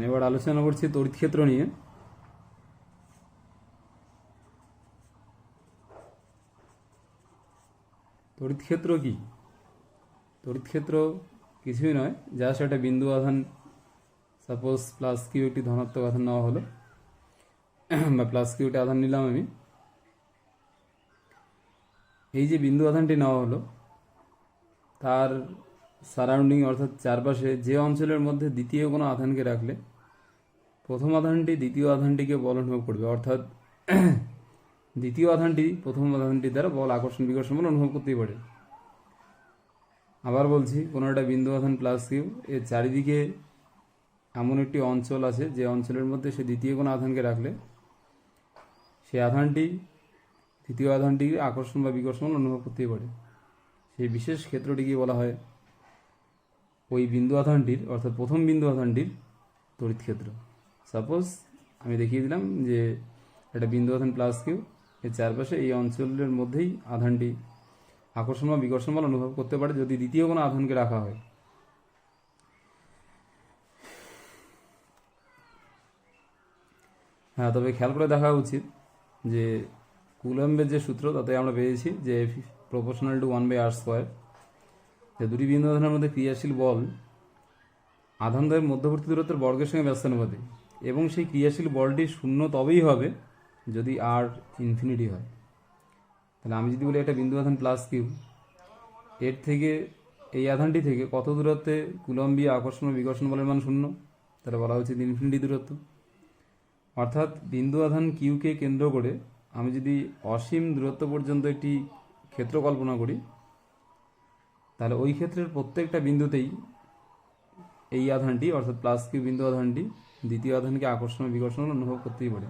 এবার আলোচনা করছি তড়িৎ ক্ষেত্র নিয়ে। তড়িৎ ক্ষেত্র কি? তড়িৎ ক্ষেত্র কিছুই নয়, জাস্ট একটা বিন্দু আধান, সাপোজ প্লাস কিউ একটি ধনাত্মক আধান নেওয়া হলো, বা প্লাস কিউটি আধান নিলাম আমি। এই যে বিন্দু আধানটি নেওয়া হলো, তার সারাউন্ডিং অর্থাৎ চারপাশে যে অঞ্চলের মধ্যে দ্বিতীয় কোনো আধানকে রাখলে প্রথম আধানটি দ্বিতীয় আধানটিকে বল অনুভব করবে, অর্থাৎ দ্বিতীয় আধানটি প্রথম আধানটি দ্বারা বল আকর্ষণ বিকর্ষণ বল অনুভব করতেই পারে। আবার বলছি, কোনো একটা বিন্দু আধান প্লাস কিউ, এর চারিদিকে এমন একটি অঞ্চল আছে যে অঞ্চলের মধ্যে সে দ্বিতীয় কোনো আধানকে রাখলে সেই আধানটি তৃতীয় আধানটিকে আকর্ষণ বা বিকর্ষণ অনুভব করতেই পারে। সেই বিশেষ ক্ষেত্রটিকে বলা হয় ওই বিন্দু আধানটির, অর্থাৎ প্রথম বিন্দু আধানটির তড়িৎ ক্ষেত্র। সাপোজ আমি দেখিয়ে দিলাম যে একটা বিন্দু আধান প্লাস কিউ, এর চারপাশে এই অঞ্চলের মধ্যেই আধানটি আকর্ষণ বা বিকর্ষণ বল অনুভব করতে পারে যদি দ্বিতীয় কোনো আধানকে রাখা হয়। হ্যাঁ, তবে খেয়াল করে দেখা উচিত যে কুলম্বের যে সূত্র তাতে আমরা পেয়েছি যে F প্রপোর্শনাল টু 1/r², যে দুটি বিন্দু আধানের মধ্যে ক্রিয়াশীল বল আধানদ্বয়ের মধ্যবর্তী দূরত্বের বর্গের সঙ্গে ব্যস্তানুপাতিক, এবং সেই ক্রিয়াশীল বলটি শূন্য তবেই হবে যদি আর ইনফিনিটি হয়। তাহলে আমি যদি বলি একটা বিন্দু আধান প্লাস কিউ, এর থেকে এই আধানটি থেকে কত দূরত্বে কুলম্বীয় আকর্ষণ ও বিকর্ষণ বলের মান শূন্য, তাহলে বলা উচিত ইনফিনিটি দূরত্ব। অর্থাৎ বিন্দু আধান কিউকে কেন্দ্র করে আমি যদি অসীম দূরত্ব পর্যন্ত একটি ক্ষেত্র কল্পনা করি, তাহলে ওই ক্ষেত্রের প্রত্যেকটা বিন্দুতেই এই আধানটি অর্থাৎ প্লাস কিউ বিন্দু আধানটি দ্বিতীয় আধানকে আকর্ষণ ও বিকর্ষণ অনুভব করতেই পারে।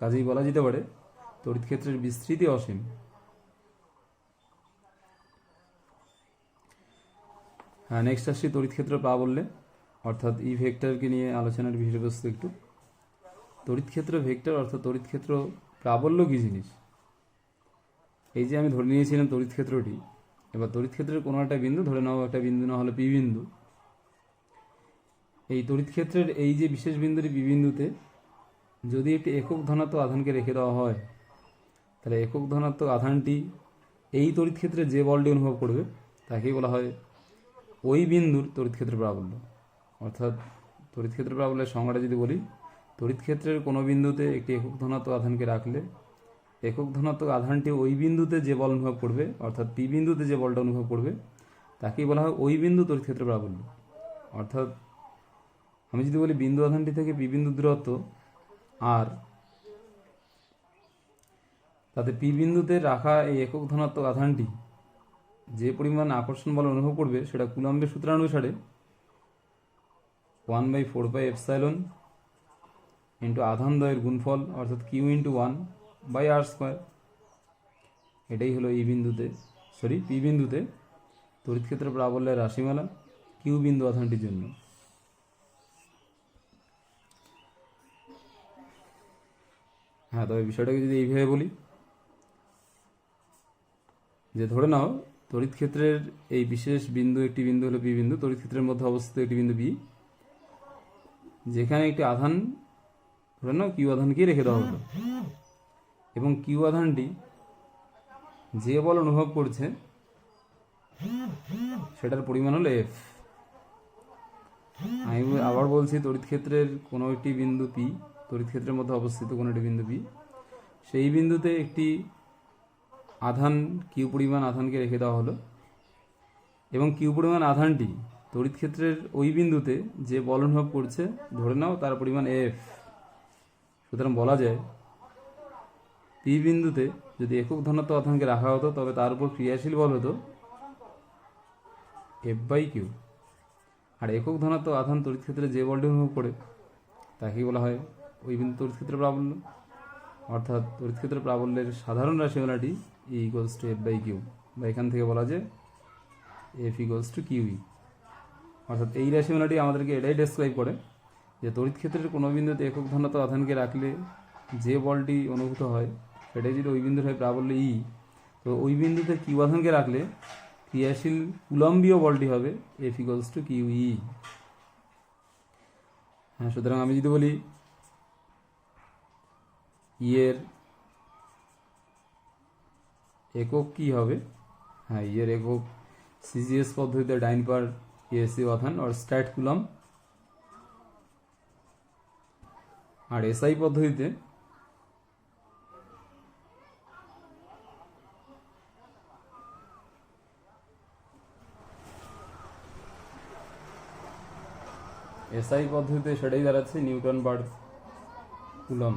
কাজেই বলা যেতে পারে তড়িৎ ক্ষেত্রের বিস্তৃতি অসীম। হ্যাঁ, নেক্সট আসছি তড়িৎ ক্ষেত্র প্রাবল্যে, অর্থাৎ ই ভেক্টরকে নিয়ে আলোচনার বিষয়বস্তু একটু। তড়িৎ ক্ষেত্র ভেক্টর অর্থাৎ তড়িৎ ক্ষেত্র প্রাবল্য কী জিনিস? এই যে আমি ধরে নিয়েছিলাম তড়িৎ ক্ষেত্রটি, এবার তড়িৎ ক্ষেত্রের কোনো একটা বিন্দু ধরে নাও, একটা বিন্দু না হলে পি বিন্দু। এই তড়িৎ ক্ষেত্রের এই যে বিশেষ বিন্দুটি পি বিন্দুতে যদি একটি একক ধনাত্মক আধানকে রেখে দেওয়া হয়, তাহলে একক ধনাত্মক আধানটি এই তড়িৎ ক্ষেত্রে যে বলটি অনুভব করবে তাকেই বলা হয় ওই বিন্দুর তড়িৎ ক্ষেত্র প্রাবল্য। অর্থাৎ তড়িৎ ক্ষেত্র প্রাবল্যের সংজ্ঞাটা যদি বলি, তড়িৎ ক্ষেত্রের কোনো বিন্দুতে একটি একক ধনাত্মক আধানকে রাখলে একক ধনাত্মক আধানটি ওই বিন্দুতে যে বল অনুভব করবে, অর্থাৎ পি বিন্দুতে যে বলটা অনুভব করবে তাকেই বলা হয় ওই বিন্দু তড়িৎ ক্ষেত্র প্রাবল্য। অর্থাৎ আমি যদি বলি বিন্দু আধানটি থেকে পি বিন্দু দূরত্ব আর, তাতে পি বিন্দুতে রাখা এই একক ধনাত্মক আধানটি যে পরিমাণ আকর্ষণ বল অনুভব করবে সেটা কুলম্বের সূত্রানুসারে 1/4πε ইন্টু আধান দ্বয়ের গুণফল অর্থাৎ কিউ ইন্টু 1/r²। এটাই হলো এই বিন্দুতে পি বিন্দুতে তড়িৎ ক্ষেত্র প্রাবল্যের রাশিমালা কিউ বিন্দু আধানটির জন্য। হ্যাঁ, তবে বিষয়টাকে যদি এইভাবে বলি যে ধরে নাও তড়িৎ ক্ষেত্রের এই বিশেষ বিন্দু, একটি বিন্দু হলো পি বিন্দু, তড়িৎ ক্ষেত্রের মধ্যে অবস্থিত একটি বিন্দু বি, যেখানে একটি আধান ধরে নাও কিউ আধানকেই রেখে দেওয়া হলো, এবং কিউ আধানটি যে বল অনুভব করছে সেটার পরিমাণ হলো এফ। আমি আবার বলছি, তড়িৎ ক্ষেত্রের কোনো একটি বিন্দু পি, তড়িৎ ক্ষেত্রের মধ্যে অবস্থিত কোনো একটি বিন্দু পি, সেই বিন্দুতে একটি আধান কিউ পরিমাণ আধানকে রেখে দেওয়া হলো, এবং কিউ পরিমাণ আধানটি তড়িৎ ক্ষেত্রের ওই বিন্দুতে যে বল অনুভব করছে ধরে নাও তার পরিমাণ এফ। সুতরাং বলা যায় পি বিন্দুতে যদি একক ধনাত্মক আধানকে রাখা হতো তবে তার উপর ক্রিয়াশীল বল হতো F/Q। আর একক ধনাত্মক আধান তড়িৎ ক্ষেত্রে যে বলটি অনুভব করে তাকেই বলা হয় ওই বিন্দু তড়িৎ ক্ষেত্র প্রাবল্য। অর্থাৎ তড়িৎ ক্ষেত্র প্রাবল্যের সাধারণ রাশিমালাটি E = F/Q, বা এখান থেকে বলা যায় F = QE। অর্থাৎ এই রাশিমালাটি আমাদেরকে এটাই ডেসক্রাইব করে যে তড়িৎ ক্ষেত্রের কোনো বিন্দুতে একক ধনাত্মক আধানকে রাখলে যে বলটি অনুভূত হয় সেটাই যদি ওই বিন্দুর হয় প্রাবল্য ই, তো ওই বিন্দুতে কিউ আধানকে রাখলে ক্রিয়াশীল কুলম্বীয় বলটি হবে F = QE। হ্যাঁ, সুতরাং আমি যদি বলি ইয়ের একক কি হবে, হ্যাঁ ইয়ের একক সিজিএস পদ্ধতিতে ডাইন পার ইএসসি আধান আর স্ট্যাট কুলম, আর এসআই পদ্ধতিতে সেটাই দাঁড়াচ্ছে নিউটন পার কুলম।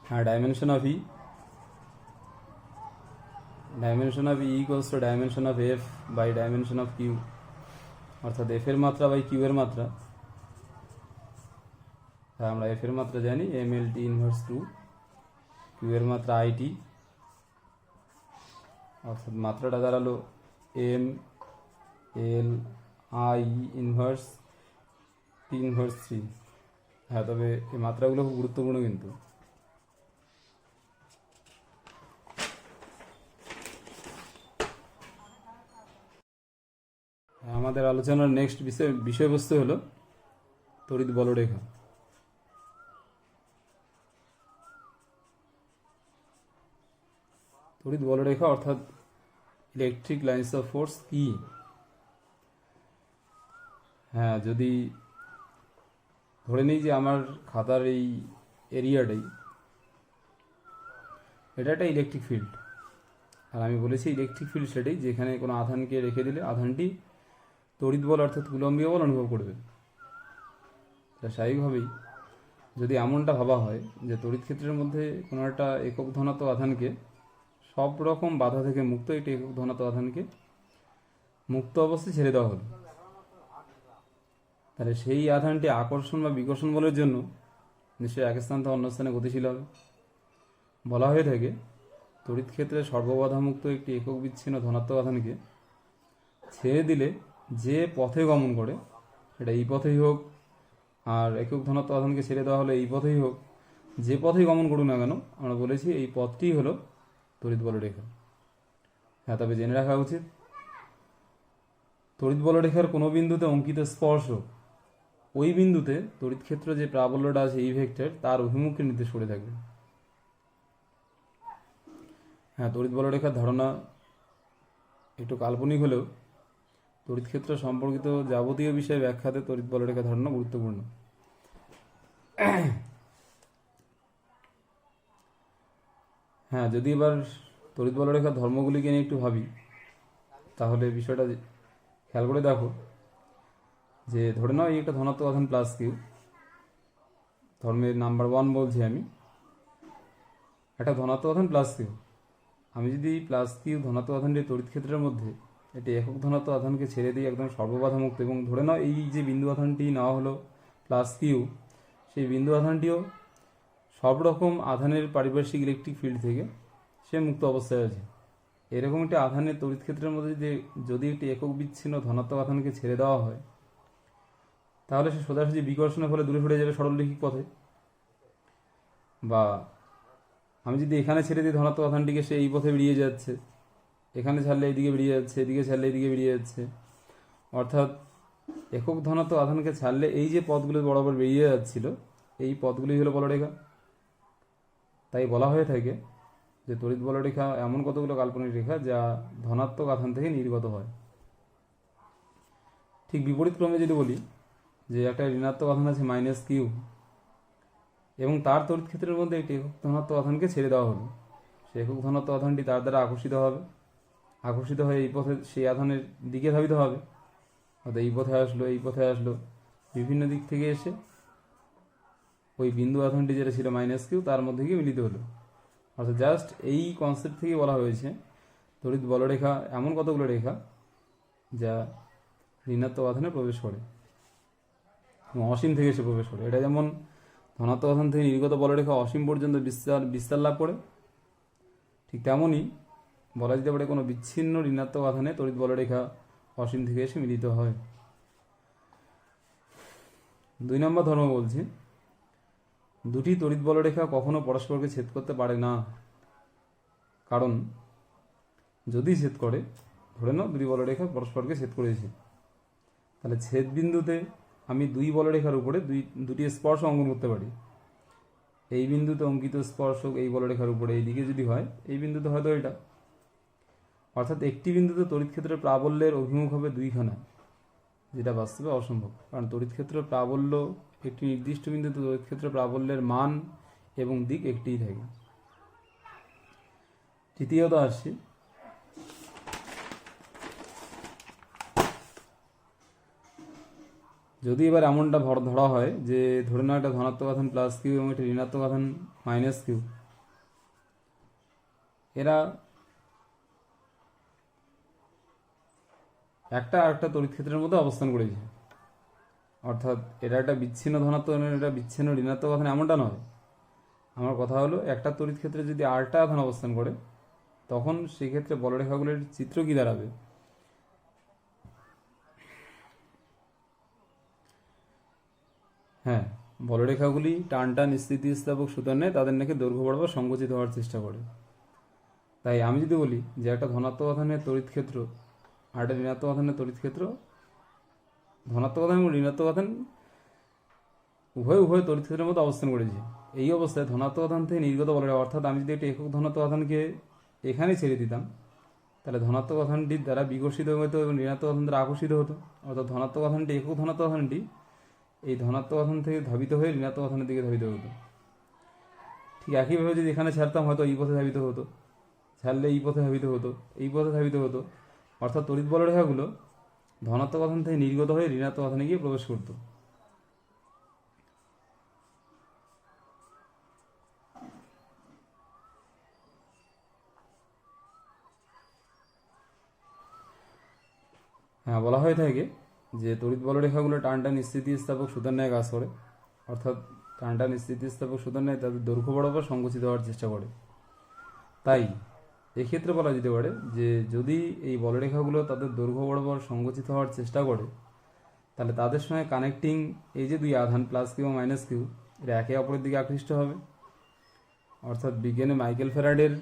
হ্যাঁ, dimension of E equals to dimension of F by dimension of Q, অর্থাৎ এফ এর মাত্রা বাই কিউ এর মাত্রা। হ্যাঁ, আমরা এফ এর মাত্রা জানি M L T inverse 2, Q এর মাত্রা আই টি, অর্থাৎ মাত্রাটা দাঁড়ালো M L I inverse T inverse 3। হ্যাঁ, তবে এই মাত্রাগুলো খুব গুরুত্বপূর্ণ কিন্তু। আমাদের আলোচনার নেক্সট বিষয়বস্তু হলো তড়িৎ বলরেখা। তড়িৎ বলরেখা অর্থাৎ ইলেকট্রিক লাইন্স অফ ফোর্স কি? হ্যাঁ, যদি ধরে নিই যে আমার খাতার এই এরিয়াটাই এটা একটা ইলেকট্রিক ফিল্ড, আর আমি বলেছি ইলেকট্রিক ফিল্ড সেটাই যেখানে কোনো আধানকে রেখে দিলে আধানটি তড়িৎ বল অর্থাৎ কুলম্বীয় বল অনুভব করবে। স্বাভাবিকভাবেই যদি এমনটা ভাবা হয় যে তড়িৎ ক্ষেত্রের মধ্যে কোনো একটা একক ধনাত্মক আধানকে সব রকম বাধা থেকে মুক্ত একটি একক ধনাত্মক আধানকে মুক্ত অবস্থায় ছেড়ে দেওয়া হলো, তাহলে সেই আধানটি আকর্ষণ বা বিকর্ষণ বলের জন্য নিশ্চয়ই এক স্থান থেকে অন্য স্থানে গতিশীল হবে। বলা হয়ে থাকে তড়িৎ ক্ষেত্রে সর্ববাধামুক্ত একটি একক বিচ্ছিন্ন ধনাত্মক আধানকে ছেড়ে দিলে যে পথে গমন করে, সেটা এই পথেই হোক, আর একক ধনাত্মক আধানকে ছেড়ে দেওয়া হলে এই পথেই হোক, যে পথেই গমন করুক না কেন, আমরা বলেছি এই পথটি হলো তড়িৎ বলরেখা। হ্যাঁ, তবে জেনে রাখা উচিত তড়িৎ বলরেখার কোনো বিন্দুতে অঙ্কিত স্পর্শ ওই বিন্দুতে তড়িৎ ক্ষেত্র যে প্রাবল্যটা আছে এই ভেক্টর তার অভিমুখকে নির্দেশ করে থাকবে। হ্যাঁ, তড়িৎ বলরেখার ধারণা একটু কাল্পনিক হলেও তড়িৎ ক্ষেত্র সম্পর্কিত যাবতীয় বিষয় ব্যাখ্যাতে তড়িৎ বলরেখার ধারণা গুরুত্বপূর্ণ। হ্যাঁ, যদি এবার তড়িৎ বলরেখার ধর্মগুলিকে নিয়ে একটু ভাবি, তাহলে বিষয়টা খেয়াল করে দেখো যে ধরে নাও এই একটা ধনাত্মক আধান প্লাস কিউ, ধর্মের নাম্বার 1 বলছি আমি, একটা ধনাত্মক আধান প্লাস কিউ। আমি যদি প্লাস কিউ ধনাত্মক আধানটি তড়িৎ ক্ষেত্রের মধ্যে এটি একক ধনাত্মক আধানকে ছেড়ে দিয়ে একদম সর্ববাধামুক্ত, এবং ধরে নাও এই যে বিন্দু আধানটি নেওয়া হলো প্লাস কিউ, সেই বিন্দু আধানটিও সব রকম আধানের পারিপার্শ্বিক ইলেকট্রিক ফিল্ড থেকে সে মুক্ত অবস্থায় আছে। এরকম একটি আধানের তড়িৎ ক্ষেত্রের মধ্যে যদি একটি একক বিচ্ছিন্ন ধনাত্মক আধানকে ছেড়ে দেওয়া হয়, তাহলে সে সোজাসুজি বিকর্ষণের ফলে দূরে সরে যাবে সরলরৈখিক পথে। বা আমি যদি এখানে ছেড়ে দিই ধনাত্মক আধানটিকে, সে এই পথে বেরিয়ে যাচ্ছে, এখানে ছাড়লে এইদিকে বেরিয়ে যাচ্ছে, এদিকে ছাড়লে এইদিকে বেরিয়ে যাচ্ছে, অর্থাৎ একক ধনাত্মক আধানকে ছাড়লে এই যে পথগুলো বরাবর বেরিয়ে যাচ্ছিল এই পথগুলি হলো বলরেখা। তাই বলা হয়ে থাকে যে তড়িৎ বলরেখা এমন কতগুলো কাল্পনিক রেখা যা ধনাত্মক আধান থেকে নির্গত হয়। ঠিক বিপরীত ক্রমে যদি বলি যে একটা ঋণাত্মক আধান আছে মাইনাস কিউ, এবং তার তড়িৎ ক্ষেত্রের মধ্যে একটি একক ধনাত্মক আধানকে ছেড়ে দেওয়া হলো, সে একক ধনাত্মক আধানটি তার দ্বারা আকর্ষিত হয়ে এই পথে সেই আধানের দিকে ধাবিত হবে, অর্থাৎ এই পথে আসলো বিভিন্ন দিক থেকে এসে ওই বিন্দু আধানটি যেটা ছিল মাইনাস কিউ তার মধ্যে গিয়ে মিলিত হলো। অর্থাৎ জাস্ট এই কনসেপ্ট থেকে বলা হয়েছে তড়িৎ বলরেখা এমন কতগুলো রেখা যা ঋণাত্মক আধানে প্রবেশ করে এবং অসীম থেকে এসে প্রবেশ করে। এটা যেমন ধনাত্মক আধান থেকে নির্গত বলরেখা অসীম পর্যন্ত বিস্তার লাভ করে, ঠিক তেমনই বলা যেতে পারে কোনো বিচ্ছিন্ন ঋণাত্মক আধানে তড়িৎ বলরেখা অসীম থেকে এসে মিলিত হয়। 2 নম্বর ধর্ম বলছি দুটি তড়িৎ বলরেখা কখনো পরস্পরকে ছেদ করতে পারে না, কারণ যদি ছেদ করে ধরে নাও দুটি বলরেখা পরস্পরকে ছেদ করেছে, তাহলে ছেদ বিন্দুতে আমি দুই বলরেখার উপরে দুটি স্পর্শ অঙ্কন করতে পারি। এই বিন্দুতে অঙ্কিত স্পর্শক এই বলরেখার উপরে এই দিকে যদি হয়, এই বিন্দুতে হয়তো এটা, অর্থাৎ একটি বিন্দুতে তড়িৎ ক্ষেত্রের প্রাবল্যের অভিমুখ হবে দুইখানা, যেটা বাস্তবে অসম্ভব, কারণ তড়িৎ ক্ষেত্রের প্রাবল্য একটি নির্দিষ্ট বিন্দুতে তড়িৎ ক্ষেত্রের প্রাবল্যের মান এবং দিক একটিই থাকে। তৃতীয়ত আসছি, যদি এবার এমনটা ধরা হয় যে ধরে নাও একটা ধনাত্মক আধান প্লাস কিউ এবং একটা ঋণাত্মক আধান মাইনাস কিউ, এরা একটা আরেকটা তড়িৎ ক্ষেত্রের মধ্যে অবস্থান করেছে, অর্থাৎ এটা একটা বিচ্ছিন্ন ধনাত্মক আধান, এটা বিচ্ছিন্ন ঋণাত্মক আধান, এমনটা নয়। আমার কথা হলো একটা তড়িৎ ক্ষেত্রে যদি আরেকটা আধান অবস্থান করে, তখন সেক্ষেত্রে বলরেখাগুলির চিত্র কি দাঁড়াবে? হ্যাঁ, বলরেখাগুলি টান টান স্থিতিস্থাপক সুতার নেয়, তাদের নাকি দৈর্ঘ্য বরাবর সংকুচিত হওয়ার চেষ্টা করে। তাই আমি যদি বলি যে একটা ধনাত্মক আধানের তড়িৎ ক্ষেত্র আর একটা ঋণাত্মক আধানের তড়িৎ ক্ষেত্র, ধনাত্মক আধান এবং ঋণাত্মক আধান উভয় তড়িৎ ক্ষেত্রের মধ্যে অবস্থান করেছে। এই অবস্থায় ধনাত্মক আধান থেকে নির্গত বলরেখা, অর্থাৎ আমি যদি একটা একক ধনাত্মক আধানকে এখানে ছেড়ে দিতাম, তাহলে ধনাত্মক আধানটির দ্বারা বিকর্ষিত হতো এবং ঋণাত্মক আধান দ্বারা আকর্ষিত হতো, অর্থাৎ ধনাত্মক আধানটি একক ধনাত্মক আধানটি এই ধনাত্মক আধান থেকে ধাবিত হয়ে ঋণাত্মক আধানের দিকে ধাবিত হতো। ঠিক একইভাবে যদি এখানে ছাড়তাম, হয়তো এই পথে ধাবিত হতো, ছাড়লে এই পথে ধাবিত হতো, এই পথে ধাবিত হতো, অর্থাৎ তড়িৎ বলরেখাগুলো ধনাত্মক আধান থেকে নির্গত হয়ে ঋণাত্মক আধানে গিয়ে প্রবেশ করত। হ্যাঁ, বলা হয়ে থাকে যে তড়িৎ বলরেখাগুলো টান টান স্থিতিস্থাপক সুতার ন্যায় কাজ করে, অর্থাৎ টান টান স্থিতিস্থাপক সুতার ন্যায় তাদের দৈর্ঘ্য বরাবর সংকুচিত হওয়ার চেষ্টা করে। তাই এক্ষেত্রে বলা যেতে পারে যে যদি এই বলরেখাগুলো তাদের দৈর্ঘ্য বরাবর সংকুচিত হওয়ার চেষ্টা করে, তাহলে তাদের সঙ্গে কানেক্টিং এই যে দুই আধান প্লাস কিউ এবং মাইনাস কিউ, এরা একে অপরের দিকে আকৃষ্ট হবে। অর্থাৎ বিজ্ঞানে মাইকেল ফ্যারাডের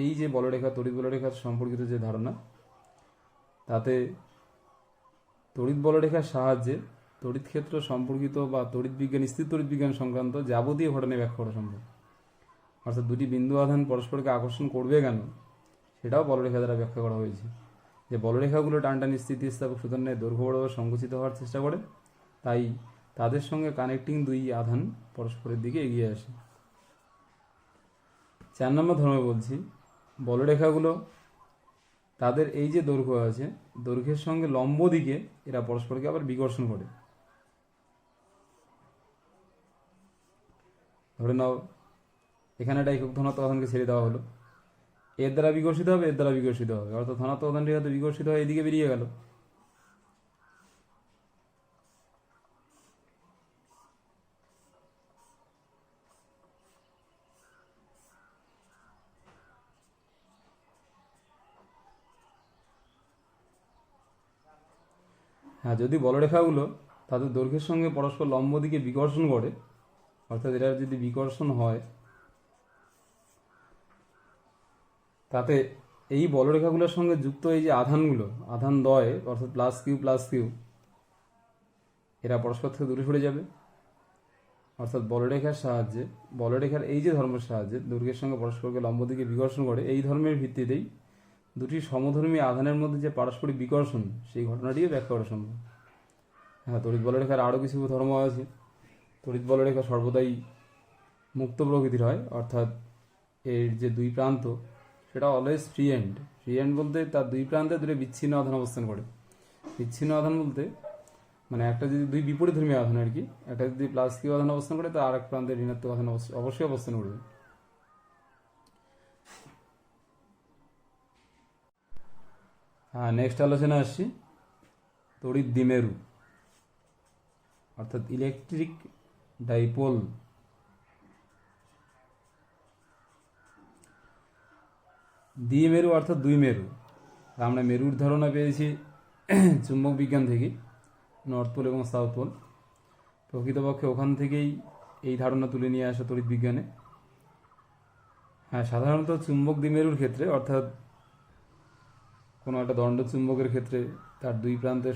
এই যে বলরেখা তড়িৎ বলরেখার সম্পর্কিত যে ধারণা, তাতে তড়িৎ বলরেখার সাহায্যে তড়িৎ ক্ষেত্র সম্পর্কিত বা তড়িৎ বিজ্ঞান, স্থির তড়িৎ বিজ্ঞান সংক্রান্ত যাবতীয় ঘটনা ব্যাখ্যা করা সম্ভব। অর্থাৎ দুটি বিন্দু আধান পরস্পরকে আকর্ষণ করবে কেন, সেটাও বলরেখা দ্বারা ব্যাখ্যা করা হয়েছে, যে বলরেখাগুলো টান টান স্থিতিস্থাপক সুতার ন্যায় দৈর্ঘ্য বরাবর সংকুচিত হওয়ার চেষ্টা করে, তাই তাদের সঙ্গে কানেক্টিং দুই আধান পরস্পরের দিকে এগিয়ে আসে। 4 নম্বর ধর্মে বলছি, বলরেখাগুলো তাদের এই যে দৈর্ঘ্য আছে, দৈর্ঘ্যের সঙ্গে লম্ব দিকে এরা পরস্পরকে আবার বিকর্ষণ করে। ধরে নাও এখানে একটা একক ধনাত্মক আধানকে ছেড়ে দেওয়া হলো, এর দ্বারা বিকর্ষিত হবে, এর দ্বারা বিকর্ষিত হবে, অর্থাৎ ধনাত্মক আধানটি হয়তো বিকর্ষিত হয়ে এদিকে বেরিয়ে গেল। হ্যাঁ, যদি বলরেখাগুলো তাদের দৈর্ঘ্যের সঙ্গে পরস্পর লম্ব দিকে বিকর্ষণ করে, অর্থাৎ এটা যদি বিকর্ষণ হয়, তাতে এই বলরেখাগুলোর সঙ্গে যুক্ত এই যে আধানগুলো, আধান দ্বয় অর্থাৎ প্লাস কিউ, এরা পরস্পর থেকে দূরে সরে যাবে। অর্থাৎ বলরেখার সাহায্যে, বলরেখার এই যে ধর্মের সাহায্যে দৈর্ঘ্যের সঙ্গে পরস্পরকে লম্ব দিকে বিকর্ষণ করে, এই ধর্মের ভিত্তিতেই দুটি সমধর্মী আধানের মধ্যে যে পারস্পরিক বিকর্ষণ, সেই ঘটনাটিও ব্যাখ্যা করা সম্ভব। হ্যাঁ, তড়িৎ বলরেখার আরও কিছু ধর্ম আছে। তড়িৎ বলরেখা সর্বদাই মুক্ত প্রকৃতির হয়, অর্থাৎ এর যে দুই প্রান্ত সেটা always free end. Free end বলতে তার দুই প্রান্তে দুটো বিচ্ছিন্ন আধান অবস্থান করে। বিচ্ছিন্ন আধান বলতে মানে একটা যদি দুই বিপরীতধর্মী আধান আর কি, একটা যদি প্লাস কিউ আধান অবস্থান করে, তার আরেক প্রান্তে ঋণাত্মক আধান অবশ্যই অবস্থান করবে। হ্যাঁ, নেক্সট আলোচনা আসছি তড়িৎ দ্বিমেরু অর্থাৎ ইলেকট্রিক ডাইপোল। দ্বিমেরু অর্থাৎ দুই মেরু। আমরা মেরুর ধারণা পেয়েছি চুম্বক বিজ্ঞান থেকে, নর্থ পোল এবং সাউথ পোল। প্রকৃতপক্ষে ওখান থেকেই এই ধারণা তুলে নিয়ে আসা তড়িৎ বিজ্ঞানে। হ্যাঁ, সাধারণত চুম্বক দ্বিমেরুর ক্ষেত্রে, অর্থাৎ কোনো একটা দণ্ড চুম্বকের ক্ষেত্রে তার দুই প্রান্তে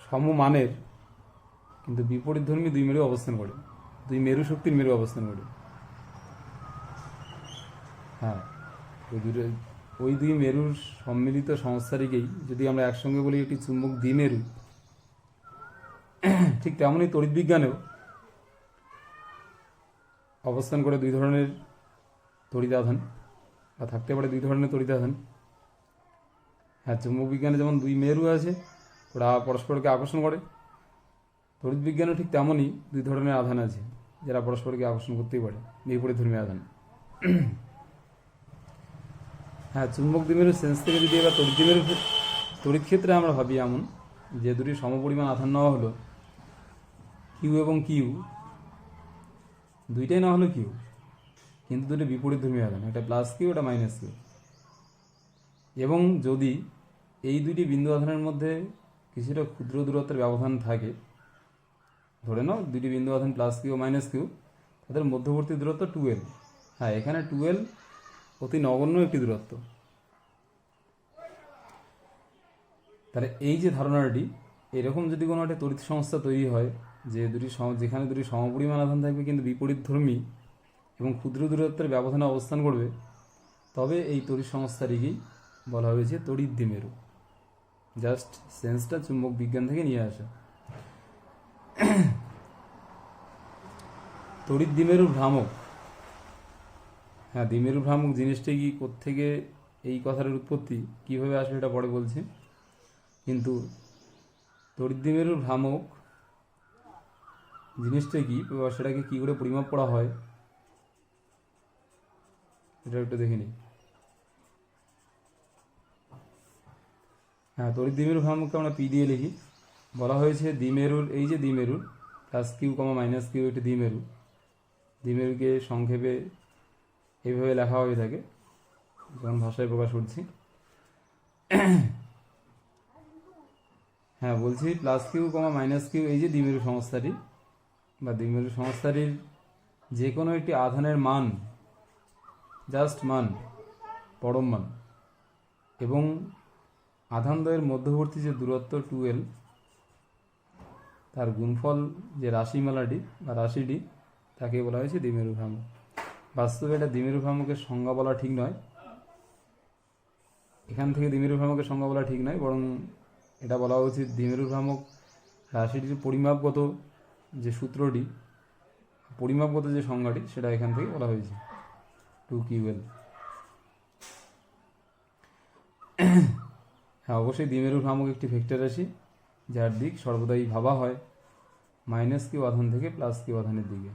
সমমানের কিন্তু বিপরীতধর্মী দুই মেরু অবস্থান করে, দুই মেরু শক্তির মেরু অবস্থান করে। হ্যাঁ, ওই দুই মেরুর সম্মিলিত সংস্থাটিকেই যদি আমরা একসঙ্গে বলি একটি চুম্বক দ্বিমেরু, ঠিক তেমনই তড়িৎ বিজ্ঞানেও অবস্থান করে দুই ধরনের তড়িৎ আধান, বা থাকতে পারে দুই ধরনের তড়িৎ আধান। হ্যাঁ, চুম্বক বিজ্ঞানে যেমন দুই মেরু আছে, ওরা পরস্পরকে আকর্ষণ করে, তড়িৎ বিজ্ঞানও ঠিক তেমনই দুই ধরনের আধান আছে যারা পরস্পরকে আকর্ষণ করতেই পারে, বিপরীতধর্মী আধান। হ্যাঁ, চুম্বক দ্বিমেরু সেন্স থেকে যদি এবার তড়িৎ ক্ষেত্রে আমরা ভাবি এমন যে দুটি সমপরিমাণ আধান নেওয়া হলো, কিউ এবং কিউ, দুইটাই নেওয়া হলো কিউ, কিন্তু দুটি বিপরীতধর্মী আধান, একটা প্লাস কিউ, একটা মাইনাস কিউ। এবং যদি এই দুইটি বিন্দু আধানের মধ্যে কিছুটা ক্ষুদ্র দূরত্বের ব্যবধান থাকে, ধরে নাও দুইটি বিন্দু আধান প্লাস কিউ ও মাইনাস কিউ, তাদের মধ্যবর্তী দূরত্ব 2L। হ্যাঁ, এখানে 2L অতি নগণ্য একটি দূরত্ব। তাহলে এই যে ধারণাটি, এরকম যদি কোনো একটা তড়িৎ সংস্থা তৈরি হয় যে যেখানে দুটি সমপরিমাণ আধান থাকবে কিন্তু বিপরীতধর্মী এবং ক্ষুদ্র দূরত্বের ব্যবধানে অবস্থান করবে, তবে এই তড়িৎ সংস্থাটিকেই বলা হয়েছে তড়িৎ দ্বিমেরু। জাস্ট সেন্সটা চুম্বক বিজ্ঞান থেকে নিয়ে আসা। তড়িৎ দ্বিমেরু ভ্রামক। হ্যাঁ, দ্বিমেরু ভ্রামক জিনিসটা কি, কোত্থেকে এই কথার উৎপত্তি, কীভাবে আসবে এটা পরে বলছি, কিন্তু তড়িৎ দ্বিমেরু ভ্রামক জিনিসটা কি, সেটাকে কী করে পরিমাপ করা হয় এটা একটু দেখে নিই। হ্যাঁ, তড়িৎ দ্বিমেরু ভ্রামককে আমরা পি দিয়ে লিখি। বলা হয়েছে দ্বিমেরুর, এই যে দ্বিমেরুর plus Q comma minus Q একটি দ্বিমেরু, দ্বিমেরুকে সংক্ষেপে এইভাবে লেখা হয়ে থাকে, যখন ভাষায় প্রকাশ করছি। হ্যাঁ, বলছি plus Q comma minus Q, এই যে দ্বিমেরু সংস্থাটি বা দ্বিমেরু সংস্থাটির যে কোনো একটি আধানের মান, জাস্ট মান, পরম মান, এবং আধানদ্বয়ের মধ্যবর্তী যে দূরত্ব 2L, তার গুণফল যে রাশিমালাটি বা রাশিটি, তাকে বলা হয়েছে দ্বিমেরু ভ্রামক। বাস্তবে এটা দ্বিমেরু ভ্রামকের সংজ্ঞা বলা ঠিক নয়, এখান থেকে দ্বিমেরু ভ্রামকের সংজ্ঞা বলা ঠিক নয়, বরং এটা বলা উচিত দ্বিমেরু ভ্রামক রাশিটির পরিমাপগত যে সূত্রটি, পরিমাপগত যে সংজ্ঞাটি, সেটা এখান থেকে বলা হয়েছে 2QL। হ্যাঁ, অবশ্যই দ্বিমেরু ভ্রামক একটি ভেক্টর রাশি যার দিক সর্বদাই ভাবা হয় মাইনাস কিউ আধান থেকে প্লাস কিউ আধানের দিকে।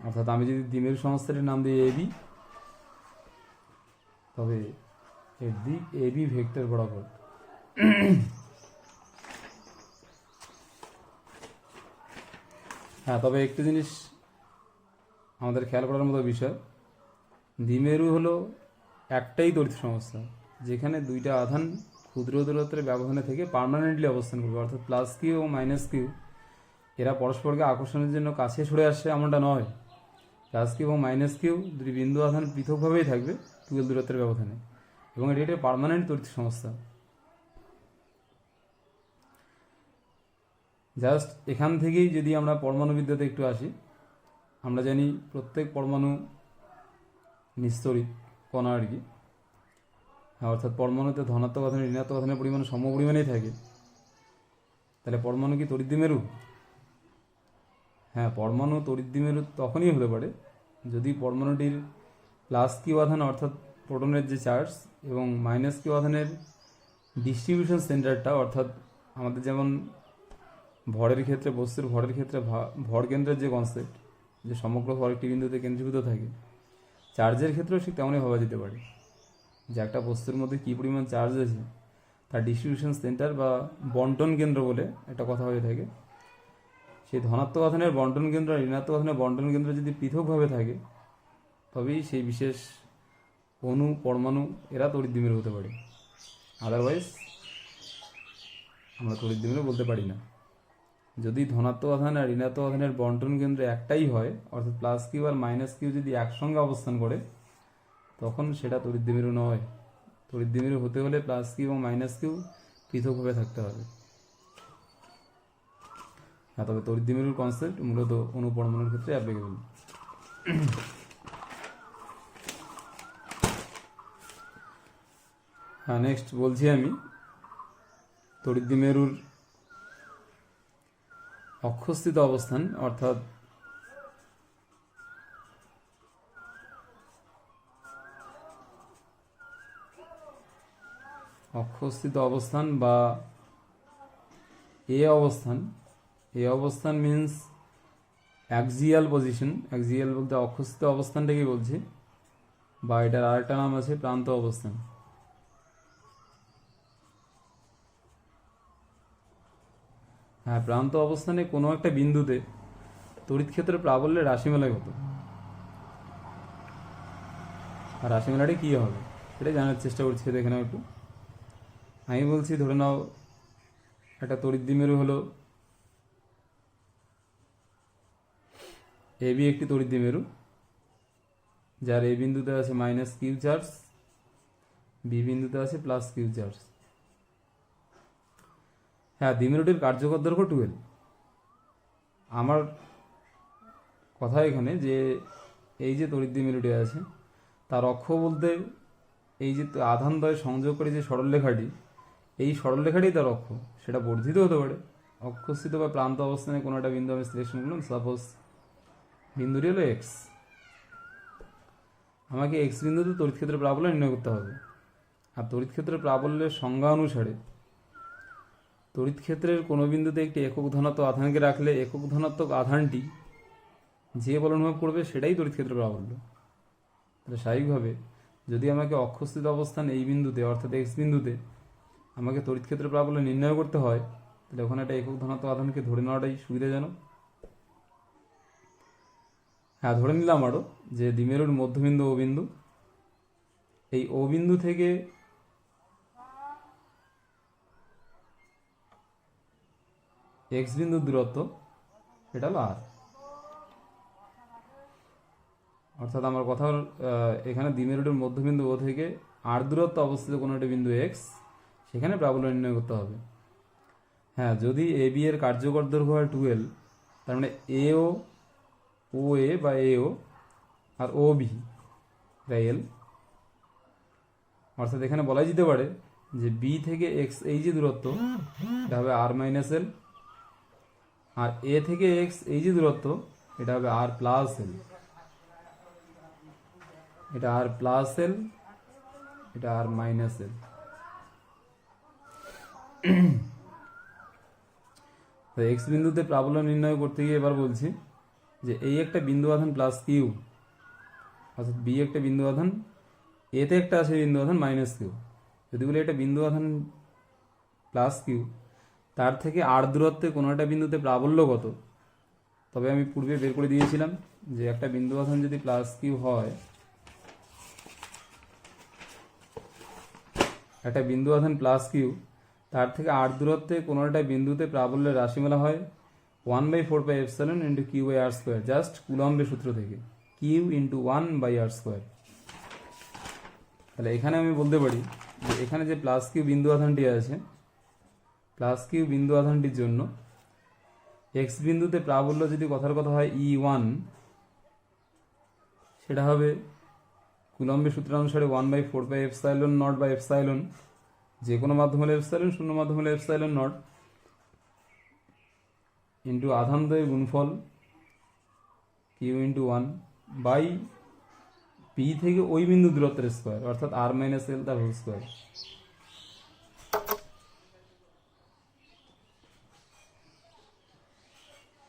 অর্থাৎ আমি যদি দ্বিমেরু সংস্থাটির নাম দিই এবি, তবে এর দিক এবি ভেক্টর বরাবর। হ্যাঁ, তবে একটি জিনিস আমাদের খেয়াল করার মতো বিষয়, দ্বিমেরু হলো একটাই তড়িৎ সংস্থা যেখানে দুইটা আধান ক্ষুদ্র দূরত্বের ব্যবধানে থেকে পার্মানেন্টলি অবস্থান করবে। অর্থাৎ প্লাস কিউ ও মাইনাস কিউ এরা পরস্পরকে আকর্ষণের জন্য কাছে সরে আসছে এমনটা নয়। প্লাস কিউ এবং মাইনাস কিউ দুটি বিন্দু আধান পৃথকভাবেই থাকবে 2L দূরত্বের ব্যবধানে, এবং এটি একটা পার্মানেন্ট তড়িৎ সংস্থা। জাস্ট এখান থেকেই যদি আমরা পরমাণুবিদ্যাতে একটু আসি, আমরা জানি প্রত্যেক পরমাণু নিস্তড়িত কণা আর কি। অর্থাৎ পরমাণুতে ধনাত্মক আধান ঋণাত্মক আধানের পরিমাণ সমপরিমাণেই থাকে। তাহলে পরমাণু কি তড়িৎ দ্বিমেরু? হ্যাঁ, পরমাণু তড়িৎ দ্বিমেরু তখনই হতে পারে যদি পরমাণুটির প্লাস কিউ আধান অর্থাৎ প্রোটনের যে চার্জ এবং মাইনাস কিউ আধানের ডিস্ট্রিবিউশন সেন্টারটা, অর্থাৎ আমাদের যেমন ভরের ক্ষেত্রে, বস্তুর ভরের ক্ষেত্রে ভর কেন্দ্রের যে কনসেপ্ট, যে সমগ্র ভর একটি বিন্দুতে কেন্দ্রীভূত থাকে, চার্জের ক্ষেত্রেও ঠিক তেমনই ভাবা যেতে পারে যে একটা বস্তুর মধ্যে কী পরিমাণ চার্জ আছে তার ডিস্ট্রিবিউশন সেন্টার বা বন্টন কেন্দ্র বলে একটা কথা হয়ে থাকে। সেই ধনাত্মক আধানের বন্টন কেন্দ্র আর ঋণাত্মক আধানের বন্টন কেন্দ্র যদি পৃথকভাবে থাকে, তবেই সেই বিশেষ অণু, পরমাণু এরা তড়িৎ দ্বিমেরু হতে পারে। আদারওয়াইজ আমরা তড়িৎ দ্বিমেরু বলতে পারি না। যদি ধনাত্মক আধান আর ঋণাত্মক আধানের বন্টন কেন্দ্র একটাই হয়, অর্থাৎ plus Q R minus Q যদি একসঙ্গে অবস্থান করে, তখন সেটা তড়িৎদ্বিমেরু নয়। তড়িৎদ্বিমেরু হতে হলে প্লাস কিউ এবং মাইনাস কিউ পৃথকভাবে থাকতে হবে। হ্যাঁ, তবে তড়িৎদ্বিমেরুর কনসেপ্ট মূলত অণু-পরমাণুর ক্ষেত্রে অ্যাপ্লিকেবল। হ্যাঁ, নেক্সট বলছি আমি তড়িৎদ্বিমেরুর অক্ষস্থিত অবস্থান, অর্থাৎ অক্ষস্থিত অবস্থান বা এ অবস্থান। এ অবস্থান মিন্স অ্যাক্সিয়াল পজিশন। অ্যাক্সিয়াল বলতে অক্ষস্থিত অবস্থানটাকেই বলছি, বা এটার আরেকটা নাম আছে প্রান্ত অবস্থান। হ্যাঁ, প্রান্ত অবস্থানে কোনো একটা বিন্দুতে তড়িৎ ক্ষেত্রের প্রাবল্যের রাশিমালাই হতো। আর রাশিমালাটি কী হবে সেটাই জানার চেষ্টা করছি, দেখে নাও একটু। আমি বলছি, ধরে নাও একটা তড়িৎদ্বিমেরু হলো এবি, একটি তড়িৎদ্বিমেরু যার এ বিন্দুতে আছে মাইনাস কিউ চার্জ, বি বিন্দুতে আছে প্লাস কিউ চার্জ। হ্যাঁ, দ্বিমেরুটির কার্যকর দৈর্ঘ্য 12। আমার কথা এখানে যে এই যে তড়িৎদ্বিমেরুটি আছে তার অক্ষ বলতে এই যে আধানদ্বয় সংযোগকারী যে সরলরেখাটি, এই সরলরেখাটি তার অক্ষ। সেটা বর্ধিত হতে পারে। অক্ষস্থিত বা প্রান্ত অবস্থানে কোনো একটা বিন্দু আমি সিলেকশন করলাম, সাপোজ বিন্দুটি হলো এক্স। আমাকে এক্স বিন্দুতে তড়িৎ ক্ষেত্রের প্রাবল্য নির্ণয় করতে হবে। আর তড়িৎ ক্ষেত্রের প্রাবল্যের সংজ্ঞা অনুসারে তড়িৎ ক্ষেত্রের কোনো বিন্দুতে একটি একক ধনাত্মক আধানকে রাখলে একক ধনাত্মক আধানটি যে বল অনুভব করবে সেটাই তড়িৎ ক্ষেত্রের প্রাবল্য। তাহলে স্বাভাবিকভাবে যদি আমাকে অক্ষস্থিত অবস্থান এই বিন্দুতে, অর্থাৎ এক্স বিন্দুতে আমাকে তড়িৎ ক্ষেত্রের প্রাবল্য নির্ণয় করতে হয়, তাহলে ওখানে একটা একক ধনাত্মক আধানকে ধরে নেওয়াটাই সুবিধাজনক। হ্যাঁ, ধরে নিলাম আরও যে দ্বিমেরুর মধ্যবিন্দু ও বিন্দু, এই ও বিন্দু থেকে এক্স বিন্দুর দূরত্ব এটা হলো আর। অর্থাৎ আমার কথা এখানে দ্বিমেরুটির মধ্যবিন্দু ও থেকে আর দূরত্ব অবস্থিত কোনো একটা বিন্দু এক্স, সেখানে প্রাবল্য নির্ণয় করতে হবে। হ্যাঁ, যদি এ বি এর কার্যকর দৈর্ঘ্য হয় 12, তার মানে এও, ও এ বা এও আর ও বি এল। অর্থাৎ এখানে বলাই যেতে পারে যে বি থেকে এক্স এই যে দূরত্ব এটা হবে আর মাইনাস এল, আর এ থেকে এক্স এই যে দূরত্ব এটা হবে আর প্লাস এল। এটা আর প্লাস এল, এটা আর মাইনাস এল। তো এক্স বিন্দুতে প্রাবল্য নির্ণয় করতে গিয়ে এবার বলছি যে এই একটা বিন্দু আধান প্লাস কিউ, অর্থাৎ বি একটা বিন্দু আধান, এতে একটা আছে বিন্দু আধান মাইনাস কিউ। যদি বলি একটা বিন্দু আধান প্লাস কিউ, তার থেকে আর দূরত্বে কোনো একটা বিন্দুতে প্রাবল্য কত, তবে আমি পূর্বে বের করে দিয়েছিলাম যে একটা বিন্দু আধান যদি প্লাস কিউ হয়, একটা বিন্দু আধান প্লাস কিউ, তার থেকে আর দূরত্বে কোনো একটা বিন্দুতে প্রাবল্যের রাশিমালা হয় 1/4πε into Q by R square, just কুলম্বের সূত্র থেকে, কিউ ইন্টু 1/r স্কোয়ার। তাহলে এখানে আমি বলতে পারি যে এখানে যে প্লাস কিউ বিন্দু আধানটি আছে, প্লাস কিউ বিন্দু আধানটির জন্য এক্স বিন্দুতে প্রাবল্য যদি কথার কথা হয় E1, সেটা হবে কুলম্বের সূত্রানুসারে 1/4πε0/ε, যে কোনো মাধ্যম হলে এপসাইলন, শূন্য মাধ্যম হলে এপসাইলন নট, ইন্টু আধানদ্বয়ের গুণফল কিউ ইন্টু 1 বাই পি থেকে ওই বিন্দু দূরত্বের স্কোয়ার, অর্থাৎ আর মাইনাস এল তার হোল স্কোয়ার।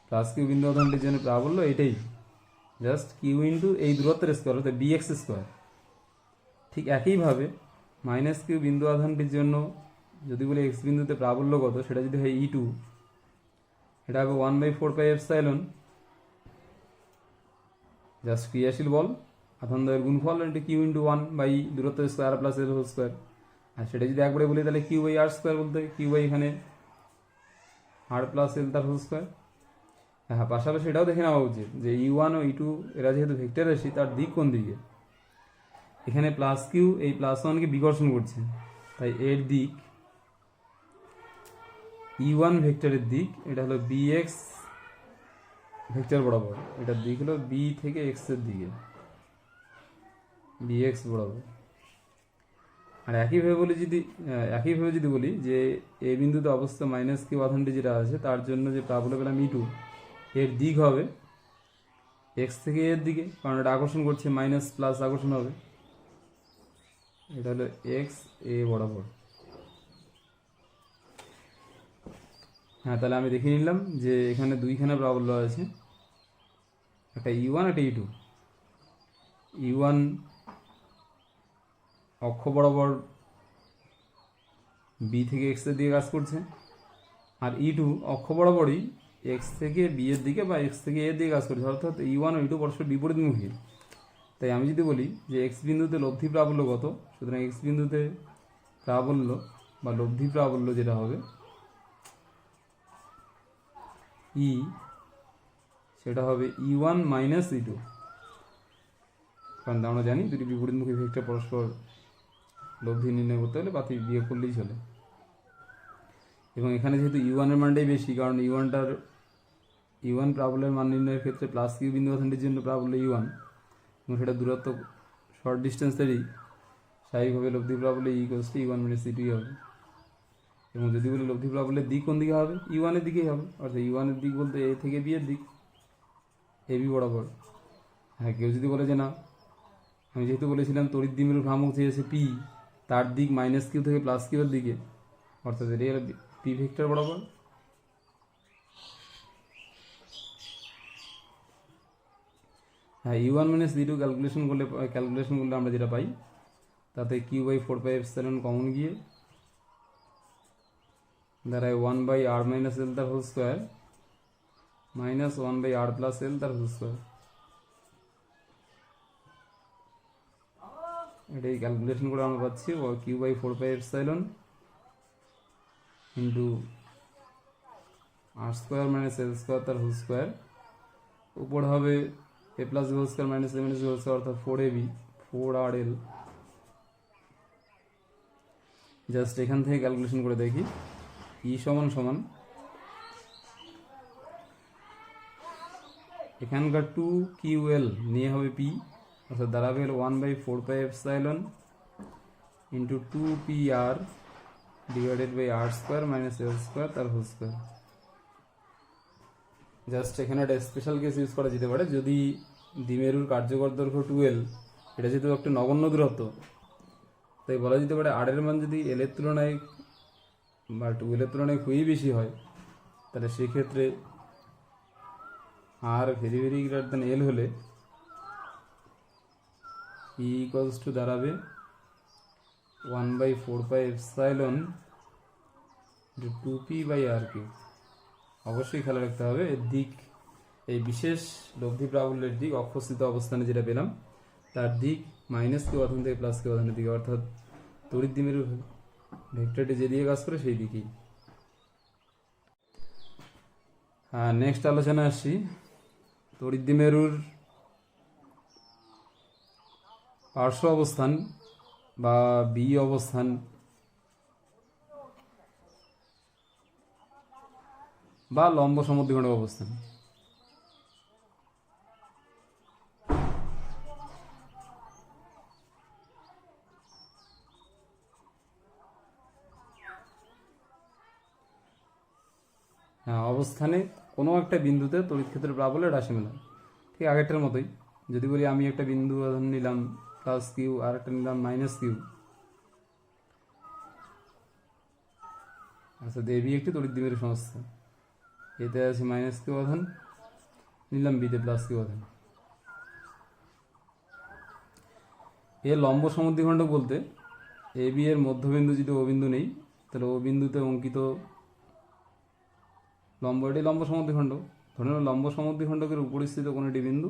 প্লাস কিউ বিন্দু আধানটির জন্য প্রাবল্য এটাই, জাস্ট কিউ ইন্টু এই দূরত্বের স্কোয়ার, অর্থাৎ বিএক্স স্কোয়ার। ঠিক একইভাবে মাইনাস কিউ বিন্দু আধানটির জন্য যদি বলি এক্স বিন্দুতে প্রাবল্য কত, সেটা যদি হয় E2, এটা হবে 1/4πε, জাস্ট ক্রিয়াশীল বল আধানদ্বয়ের গুণফল ইন্টু কিউ ইন্টু 1 বাই দূরত্বের square plus L whole square. আর সেটা যদি একবারে বলি তাহলে কিউ বাই আর স্কোয়ার, বলতে কিউ বাই এখানে আর প্লাস এল তার হোল স্কোয়ার। হ্যাঁ, পাশাপাশি এটাও দেখে নেওয়া উচিত যে E1 ও E2 এরা যেহেতু ভেক্টর রাশি, তার দিক কোন দিকে। এখানে প্লাস কিউ এই প্লাস ওয়ানকে বিকর্ষণ করছে, তাই এর দিক E1 ভেক্টরের দিক এটা হলো bx ভেক্টর বরাবর, এটার দিক হলো b থেকে x এর দিকে, bx বরাবর। আর একইভাবে যদি বলি যে এ বিন্দুতে অবস্থা মাইনাস কিউ আধানটি যেটা আছে, তার জন্য যে প্রাবল্য পেলাম E2, এর দিক হবে এক্স থেকে এর দিকে, কারণ এটা আকর্ষণ করছে, মাইনাস প্লাস আকর্ষণ হবে, এটা হলো এক্স এ বরাবর। হ্যাঁ, তাহলে আমি দেখে নিলাম যে এখানে দুইখানে প্রাবল্য আছে, একটা E1 একটা E2। E1 অক্ষ বরাবর বি থেকে এক্স এর দিকে কাজ করছে, আর E2 অক্ষ বরাবরই এক্স থেকে বি এর দিকে বা এক্স থেকে এর দিকে কাজ করছে, অর্থাৎ E1 ও E2 পরস্পর বিপরীতমুখী। তাই আমি যদি বলি যে এক্স বিন্দুতে লব্ধি প্রাবল্য কত, সুতরাং এক্স বিন্দুতে প্রাবল্য বা লব্ধি প্রাবল্য যেটা হবে ই, সেটা হবে E1 মাইনাস E2, কারণ আমরা জানি দুটি বিপরীতমুখী ভেক্টর পরস্পর লব্ধি নির্ণয় করতে হলে বাতিল বিয়োগ করলেই চলে। এবং এখানে যেহেতু E1 এর মানটাই বেশি, কারণ E1 প্রাবল্যের মান নির্ণয়ের ক্ষেত্রে প্লাস কিউ বিন্দু আধানটির জন্য প্রাবল্য E1, এবং সেটা দূরত্ব শর্ট ডিস্টেন্সেরই, স্বাভাবিকভাবে লব্ধি প্রাবল্য E1 মাইনাস E2 হবে। এবং যদি বলি লব্ধি প্রাবল্যের দিক কোন দিকে হবে, E1 এর দিকেই হবে, অর্থাৎ E1 এর দিক বলতে এ থেকে বি এর দিক, এ বি বরাবর। হ্যাঁ, কেউ যদি বলে যে না, আমি যেহেতু বলেছিলাম তড়িৎ দ্বিমেরুর ভ্রামক চেয়েছে পি, তার দিক মাইনাস কিউ থেকে প্লাস কিউ এর দিকে, অর্থাৎ এটাই হলো পি ভেক্টর বরাবর। হ্যাঁ, E1 মাইনাস E2 ক্যালকুলেশন করলে আমরা যেটা পাই, তাতে কিউ বাই 4πε কমন গিয়ে দাঁড়ায় 1/r মাইনাস এল তার whole square minus 1/r plus L তার হোল স্কোয়ার। এটাই ক্যালকুলেশন করে আমরা পাচ্ছি Q by 4πε into R square minus L square তার হোল স্কোয়ার, উপর হবে A plus B whole square minus A minus B whole square, অর্থাৎ 4ab 4rl। জাস্ট এখান থেকে ক্যালকুলেশন করে দেখি, ই সমান সমান এখানকার 2ql নিয়ে হবে পি, অর্থাৎ দাঁড়াবে হলো 1/4πε into 2pr divided by R square minus L square তার হোল স্কোয়ার। জাস্ট এখানে একটা স্পেশাল কেস ইউজ করা যেতে পারে, যদি দ্বিমেরুর কার্যকর দৈর্ঘ্য 2l, এটা যেহেতু একটা নগণ্য দূরত্ব, তাই বলা যেতে পারে আর এর মান যদি এল এর তুলনায় বা 2l এর তুলনায় খুবই বেশি হয়, তাহলে সেক্ষেত্রে R very very greater than L হলে ই ইকুয়ালস টু দাঁড়াবে 1/4πε 2p/r3। অবশ্যই খেয়াল রাখতে হবে এর দিক, এই বিশেষ লব্ধি প্রাবল্যের দিক অক্ষস্থিত অবস্থানে যেটা পেলাম, তার দিক মাইনাস কিউ আধান থেকে প্লাস কিউ আধানের দিকে, অর্থাৎ তড়িৎ দ্বিমেরু ভেক্টরটি যেদিকে কাজ করে সেই দিকেই। নেক্সট আলোচনা আসছি তড়িৎ দ্বিমেরুর পার্শ্ব অবস্থান বা বি অবস্থান বা লম্ব সমদ্বিখণ্ডক অবস্থান। অবস্থানে কোনো একটা বিন্দুতে তড়িৎ ক্ষেত্রের প্রাবল্যের রাশিমালা ঠিক আগেরটার মতোই। যদি বলি আমি একটা বিন্দু নিলাম প্লাস কিউ আর একটা নিলাম মাইনাস কিউ, আচ্ছা এবি একটি তড়িৎ দ্বিমেরু সংস্থা, এতে আছে মাইনাস কিউ আধান, নিলাম বিতে প্লাস কিউ আধান। এর লম্ব সমদ্বিখণ্ডক বলতে এ বি এর মধ্যবিন্দু যদি ও বিন্দু নেই, তাহলে ও বিন্দুতে অঙ্কিত লম্ব, এটি লম্ব সমদ্বিখণ্ডক। ধরে নাও লম্ব সমদ্বিখণ্ডকের উপরিস্থিত কোনো একটি বিন্দু,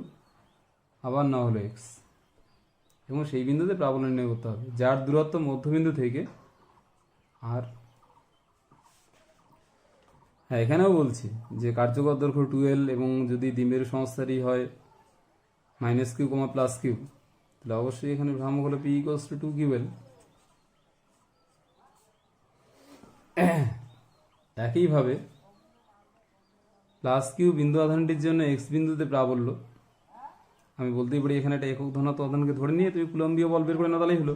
আবার না হলো এক্স, এবং সেই বিন্দুতে প্রাবল্য নির্ণয় করতে হবে যার দূরত্ব মধ্যবিন্দু থেকে আর। হ্যাঁ, এখানেও বলছি যে কার্যকর দৈর্ঘ্য 12 এবং যদি দ্বিমেরু সংস্থারই হয় -q, +q, তাহলে অবশ্যই এখানে ভ্রামক হলো p = 2ql। একইভাবে +q বিন্দু আধানটির জন্য x বিন্দুতে প্রাবল্য, আমি বলতেই পারি এখানে একটা একক ধনাত্মক আধানকে ধরে নিয়ে তুমি কুলম্বীয় বল বের করে না তাহলেই হলো,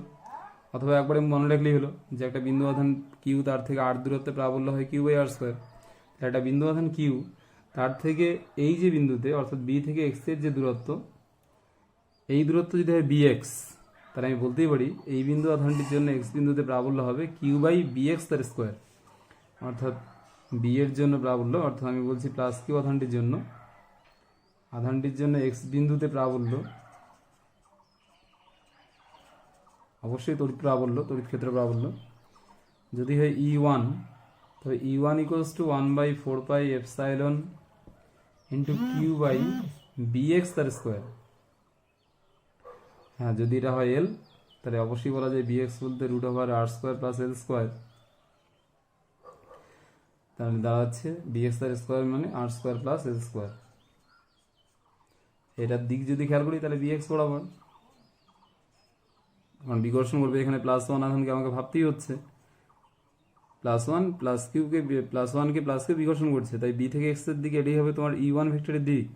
অথবা একবারে মনে রাখলেই হলো যে একটা বিন্দু আধান কিউ, তার থেকে r দূরত্বে প্রাবল্য হয় q/r²। একটা বিন্দু আধান কিউ, তার থেকে এই যে বিন্দুতে অর্থাৎ বি থেকে এক্স এর যে দূরত্ব, এই দূরত্ব যদি হয় bx, তাহলে আমি বলতেই পারি এই বিন্দু আধানটির জন্য এক্স বিন্দুতে প্রাবল্য হবে q/bx তার স্কোয়ার। অর্থাৎ বি এর জন্য প্রাবল্য, অর্থাৎ আমি বলছি +q আধানটির জন্য এক্স বিন্দুতে প্রাবল্য, অবশ্যই তড়িৎ প্রাবল্য, তড়িৎ ক্ষেত্র প্রাবল্য যদি হয় E1, তবে E1 = 1/4πε q/bx তার স্কোয়ার। হ্যাঁ, যদি এটা হয় এল, তাহলে অবশ্যই বলা যায় bx বলতে √r² + l², তাহলে দাঁড়াচ্ছে bx তার স্কোয়ার মানে r² + l²। এটার দিক যদি খেয়াল করি তাহলে bx বরাবর, কারণ বিকর্ষণ করবে এখানে +1 আধানকে আমাকে ভাবতেই হচ্ছে, +1 +q-কে +1কে +কে বিকর্ষণ করছে, তাই বি থেকে এক্স এর দিকে এটাই হবে তোমার E1 ভেক্টরের দিক।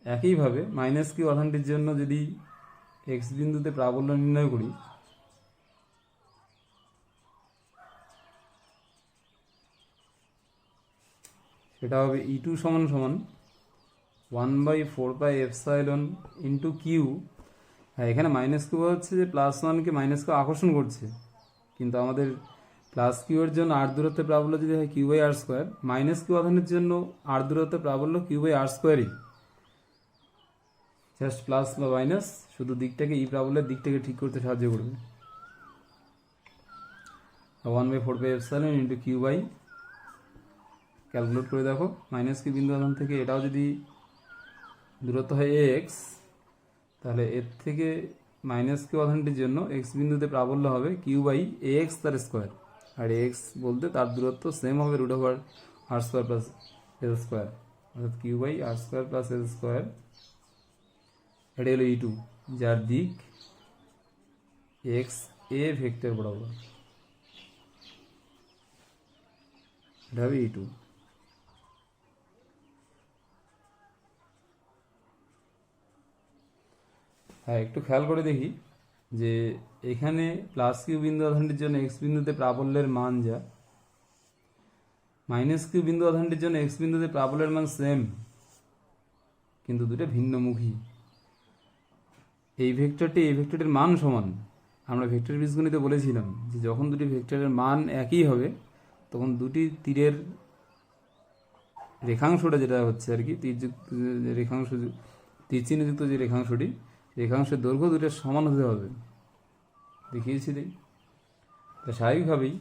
একইভাবে -q আধানটির জন্য যদি এক্স বিন্দুতে প্রাবল্য নির্ণয় করি, সেটা হবে E2 = 1/4πε q। হ্যাঁ, এখানে -q হচ্ছে যে +1কে -q আকর্ষণ করছে, কিন্তু আমাদের +q এর জন্য r দূরত্বে প্রাবল্য যদি হয় q/r², -q আধানের জন্য r দূরত্বে প্রাবল্য q/r²ই, জাস্ট প্লাস বা মাইনাস শুধু দিকটাকে ই প্রাবল্যের দিকটাকে ঠিক করতে সাহায্য করবে। 1/4πε q বাই, ক্যালকুলেট করে দেখো, -q বিন্দু আধান থেকে এটাও যদি দূরত্ব হয় ax, তাহলে এর থেকে -q আধানটির জন্য x বিন্দুতে প্রাবল্য হবে q/ax তার স্কোয়ার, আর x বলতে তার দূরত্ব সেম হবে √r² + l², অর্থাৎ q/r² + l²। এটা হলো E2, যার দিক xa ভেক্টর বরাবর, এটা হবে E2। হ্যাঁ, একটু খেয়াল করে দেখি যে এখানে +q বিন্দু আধানটির জন্য x বিন্দুতে প্রাবল্যের মান যা, -q বিন্দু আধানটির জন্য x বিন্দুতে প্রাবল্যের মান সেম, কিন্তু দুটো ভিন্নমুখী। এই ভেক্টরটি এই ভেক্টরটির মান সমান। আমরা ভেক্টর বীজগণিতে বলেছিলাম যে যখন দুটি ভেক্টরের মান একই হবে, তখন দুটি তীরের রেখাংশটা যেটা হচ্ছে আর কি, রেখাংশ, তীর চিহ্নযুক্ত যে রেখাংশটি, রেখাংশের দৈর্ঘ্য দুটোর সমান হতে হবে, দেখিয়েছিলেই। তা স্বাভাবিকভাবেই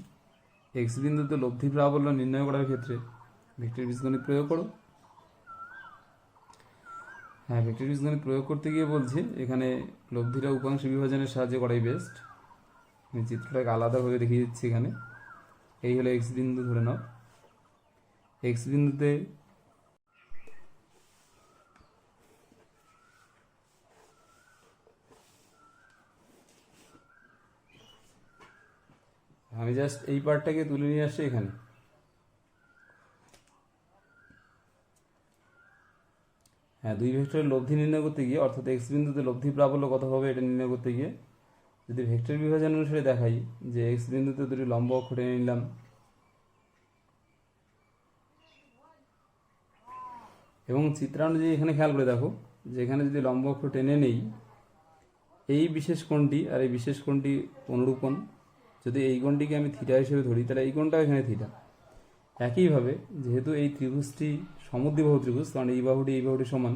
এক্স বিন্দুতে লব্ধি প্রাবল্য নির্ণয় করার ক্ষেত্রে ভেক্টর বীজগণিত প্রয়োগ করো। হ্যাঁ, ভেক্টর বীজগণিত প্রয়োগ করতে গিয়ে বলছি এখানে লব্ধিটা উপাংশ বিভাজনের সাহায্যে করাই বেস্ট। আমি চিত্রটাকে আলাদাভাবে দেখিয়ে দিচ্ছি। এখানে এই হলো এক্স বিন্দু, ধরে নাও এক্স বিন্দুতে আমি জাস্ট এই পার্টটাকে তুলে নিয়ে আসছি এখানে। হ্যাঁ, দুই ভেক্টরের লব্ধি নির্ণয় করতে গিয়ে, অর্থাৎ এক্স বিন্দুতে লব্ধি প্রাবল্য কত হবে এটা নির্ণয় করতে গিয়ে যদি ভেক্টর বিভাজন অনুসারে দেখাই যে এক্স বিন্দুতে দুটি লম্ব অক্ষ টেনে নিলাম, এবং চিত্রানুযায়ী এখানে খেয়াল করে দেখো যে এখানে যদি লম্ব অক্ষ টেনে নেই, এই বিশেষ কোণটি আর এই বিশেষ কোণটি অনুরূপণ, যদি এই কোণটিকে আমি থিটা হিসেবে ধরি, তাহলে এই কোণটাও এখানে থিটা। একইভাবে যেহেতু এই ত্রিভুজটি সমদ্বিবাহু ত্রিভুজ, কারণ এই বাহুটি সমান,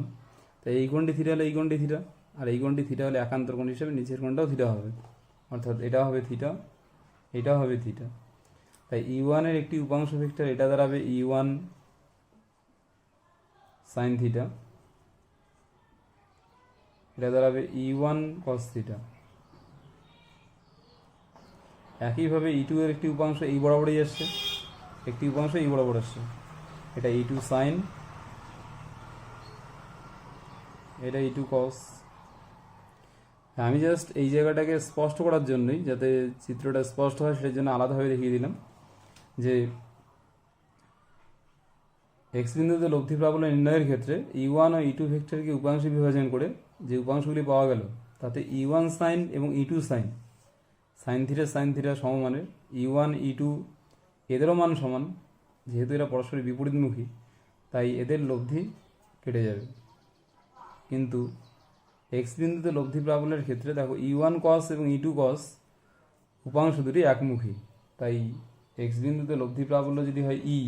তাই এই কোণটি থিটা হলে এই কোণটি থিটা, আর এই কোণটি থিটা হলে একান্তর কোণ হিসেবে নিচের কোণটাও থিটা হবে, অর্থাৎ এটা হবে থিটা, এটাও হবে থিটা। তাই E1 এর একটি উপাংশ ভেক্টর এটা দাঁড়াবে E1 sin থিটা, এটা দাঁড়াবে E1 cos থিটা। একইভাবে E2 এর একটি উপাংশ এই বরাবরই আসছে, একটি উপাংশ এই বরাবর আসছে, এটা E2 সাইন, এটা E2 কস। আমি জাস্ট এই জায়গাটাকে স্পষ্ট করার জন্যই, যাতে চিত্রটা স্পষ্ট হয় সেটার জন্য আলাদাভাবে দেখিয়ে দিলাম যে এক্স বিন্দুতে লব্ধি প্রাবল্য নির্ণয়ের ক্ষেত্রে E1 ও E2 ভেক্টরকে উপাংশে বিভাজন করে যে উপাংশগুলি পাওয়া গেল তাতে E1 সাইন এবং E2 সাইন, সাইন থিটা সমমানের, E1 E2 এদেরও মান সমান, যেহেতু এরা পরস্পর বিপরীতমুখী তাই এদের লব্ধি কেটে যাবে। কিন্তু এক্স বিন্দুতে লব্ধি প্রাবল্যের ক্ষেত্রে দেখো E1 কস এবং E2 কস উপাংশ দুটি একমুখী, তাই এক্স বিন্দুতে লব্ধি প্রাবল্য যদি হয় E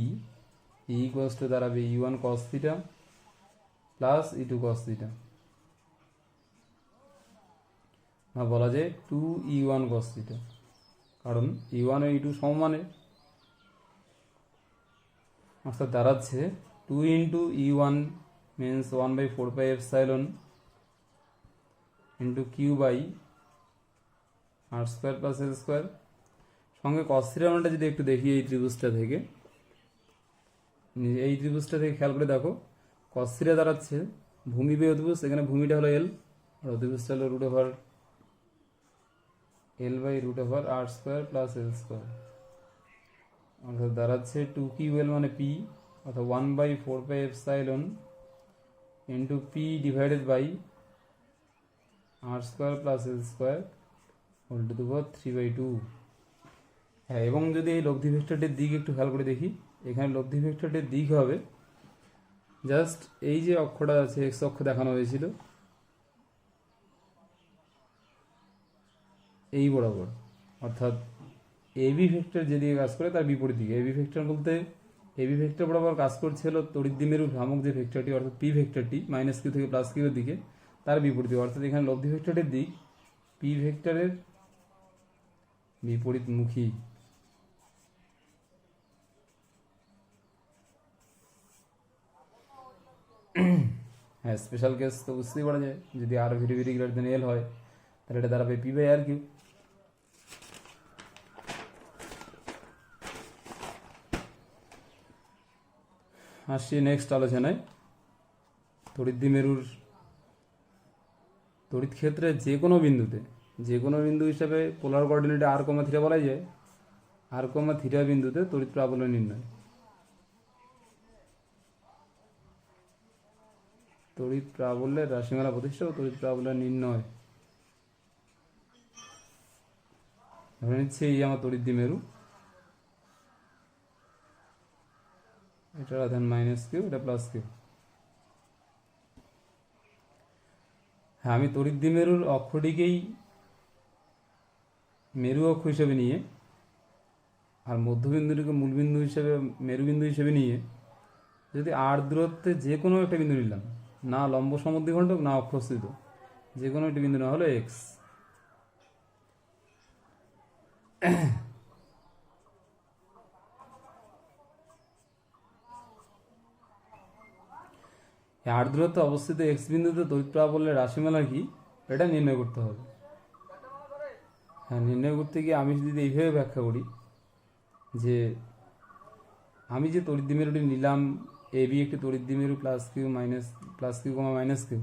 ইকুয়ালস টু দাঁড়াবে E1 cos theta plus E2 cos theta, না বলা যায় 2E1 কস থিটা, কারণ E1 ও E2 সমমানের, অর্থাৎ দাঁড়াচ্ছে 2 into E1 means 1/4 pi epsilon into Q by R square plus L square. সঙ্গে কস থিটার মানটা যদি একটু দেখি এই ত্রিভুজটা থেকে, এই ত্রিভুজটা থেকে খেয়াল করে দেখো কস থিটা দাঁড়াচ্ছে ভূমি বে অধিভুজ, এখানে ভূমিটা হলো এল আর অধিভুজটা হলো root over L by root over R square plus L square, অর্থাৎ দাঁড়াচ্ছে 2QL মানে পি, অর্থাৎ 1/4 pi epsilon into P divided by R square plus L square whole to the power 3/2। হ্যাঁ, এবং যদি এই লব্ধি ভেক্টরটির দিক একটু খেয়াল করে দেখি, এখানে লব্ধি ভেক্টরটির দিক হবে জাস্ট এই যে অক্ষটা আছে এক্স অক্ষ দেখানো হয়েছিল এই বরাবর, অর্থাৎ এবি ভেক্টর যেদিকে কাজ করে তার বিপরীত দিকে। এবি ভেক্টর বলতে এবি ভেক্টর বরাবর কাজ করছিল তড়িৎ দ্বিমেরু ভ্রামক যে ভেক্টরটি অর্থাৎ পি ভেক্টরটি মাইনাস কিউ থেকে প্লাস কিউর দিকে, তার বিপরীত দিকে, অর্থাৎ এখানে লব্ধি ভেক্টরের দিক পি ভেক্টরের বিপরীতমুখী। হ্যাঁ, স্পেশাল কেস তো বুঝতেই পারা যায়, যদি R very very greater than L হয় তাহলে এটা দাঁড়াবে পি বাই আর কিউ। আসছি নেক্সট আলোচনায়। তড়িৎ দ্বিমেরুর তড়িৎ ক্ষেত্রে যে কোনো বিন্দু হিসাবে পোলার কোঅর্ডিনেটে আর কমা থিটা বলা যায়, আর কমা থিটা বিন্দুতে তড়িৎ প্রাবল্য নির্ণয়। তড়িৎ প্রাবল্যের রাশিমালা প্রতিষ্ঠা ও তড়িৎ প্রাবল্য নির্ণয়। ধরে নিচ্ছে এই আমার তড়িৎ দ্বিমেরু, এটা রাধেন মাইনাস কিউ, এটা প্লাস কিউ। হ্যাঁ, আমি তড়িৎ দ্বিমেরুর অক্ষটিকেই মেরু অক্ষ হিসেবে নিয়ে আর মধ্যবিন্দুটিকে মূলবিন্দু হিসেবে মেরুবিন্দু হিসেবে নিয়ে যদি আর দূরত্বে যে কোনো একটা বিন্দু নিলাম, না লম্ব সমদ্বিখণ্ডক না অক্ষস্থিত, যে কোনো একটা বিন্দু না হলো এক্স, আর দূরত্বে অবস্থিত এক্স বিন্দুতে তড়িৎ প্রাবল্যের রাশিমালা কি এটা নির্ণয় করতে হবে। হ্যাঁ, নির্ণয় করতে গিয়ে আমি যদি এইভাবে ব্যাখ্যা করি যে আমি যে তড়িৎ দ্বিমেরুটি নিলাম এবি একটি তড়িৎ দ্বিমেরু প্লাস কিউ মাইনাস কিউ,